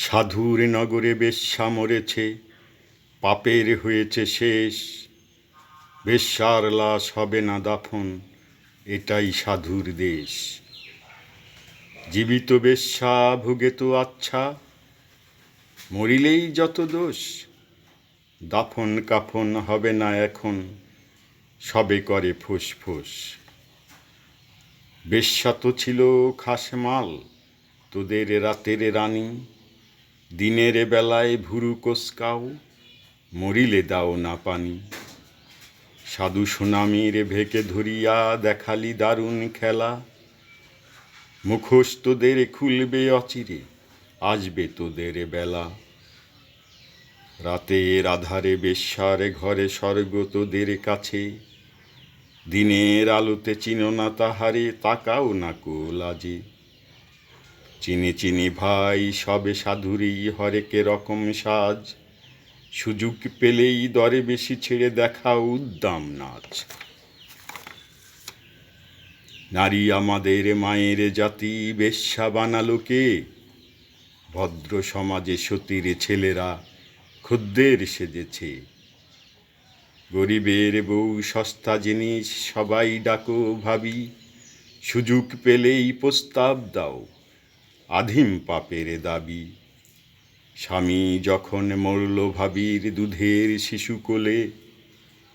সাধুর নগরে বেশ্যা মরেছে, পাপের হয়েছে শেষ। বেশ্যার লাশ হবে না দাফন, এটাই সাধুর দেশ। জীবিত বেশ্যা ভোগে তো আচ্ছা, মরিলেই যত দোষ। দাফন কাফন হবে না এখন, সবে করে ফুসফুস। বেশ্যা তো ছিল খাস মাল, তোদের রাতের রানী। দিনের বেলায় ভুরু কোসকাও, মরিলে দাও না পানি। সাধু সুনামির ভেকে ধরিয়া দেখালি দারুণ খেলা। মুখোশ তোদের খুলবে অচিরে, আসবে তোদের বেলা। রাতের আধারে বেশ্যার ঘরে স্বর্গ তোদের কাছে। দিনের আলোতে চিনো না তাহারে, তাকাও না কো লাজে। চিনি চিনি ভাই সবে সাধুরই হরেক রকম সাজ। সুযোগ পেলেই দরে বেশি ছেড়ে দেখাও উদ্দাম নাচ। নারী আমাদের মায়ের জাতি, বেশ্যা বানালো কে? ভদ্র সমাজে সতীর ছেলেরা খদ্দের সেজেছে। গরিবের বউ সস্তা জিনিস, সবাই ডাকো ভাবি। সুযোগ পেলেই প্রস্তাব দাও, আধিম পাপের দাবি। স্বামী যখন মরল ভাবির দুধের শিশু কোলে,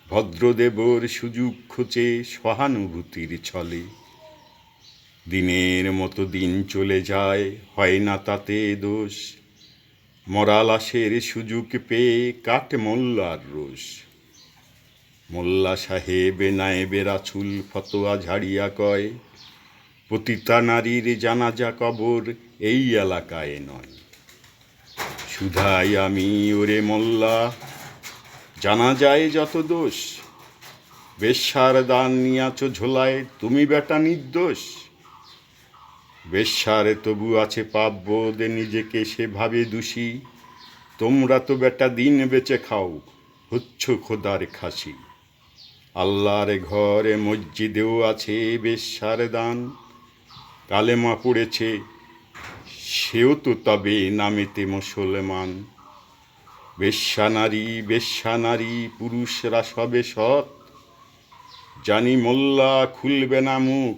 ভদ্রদেবর সুযোগ খোঁচে সহানুভূতির ছলে। দিনের মতো দিন চলে যায়, হয় না তাতে দোষ। মরা লাশের সুযোগ পেয়ে কাট মোল্লার রোষ। মোল্লা সাহেব নায়েবে রাসূল ফতোয়া ঝাড়িয়া কয়, পতিতা নারীর জানাজা কবর এই এলাকায় নয়। শুধাই আমি ওরে মোল্লা, জানা যায় যত দোষ। বেশ্যার দান নিয়াছ ঝোলায়, তুমি বেটা নির্দোষ। বেশ্যার তবু আছে পাপ বোধ, নিজেকে সেভাবে দোষী। তোমরা তো বেটা দিন বেচে খাও, হচ্ছ খোদার খাসি। আল্লাহর ঘরে মসজিদেও আছে বেশ্যার দান। কালেমা পড়েছে সেও তো তবে নামেতে মুসলমান। বেশ্যা নারী পুরুষরা সবে সৎ। জানি মোল্লা খুলবে না মুখ,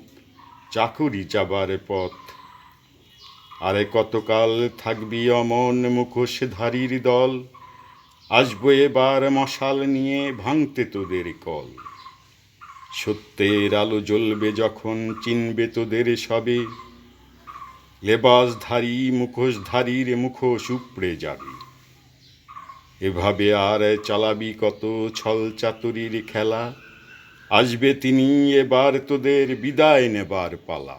চাকরি যাবার পথ। আরে কতকাল থাকবি অমন মুখোশধারীর দল? আসবো এবার মশাল নিয়ে ভাঙতে তোদের কল। সত্যের আলো জ্বলবে যখন, চিনবে তোদের সবে। লেবাসধারী মুখোশধারীর মুখোশ উপড়ে যাবে। এভাবে আর চালাবি কত ছল চাতুরির খেলা? আসবে তিনি এবার তোদের বিদায় নেবার পালা।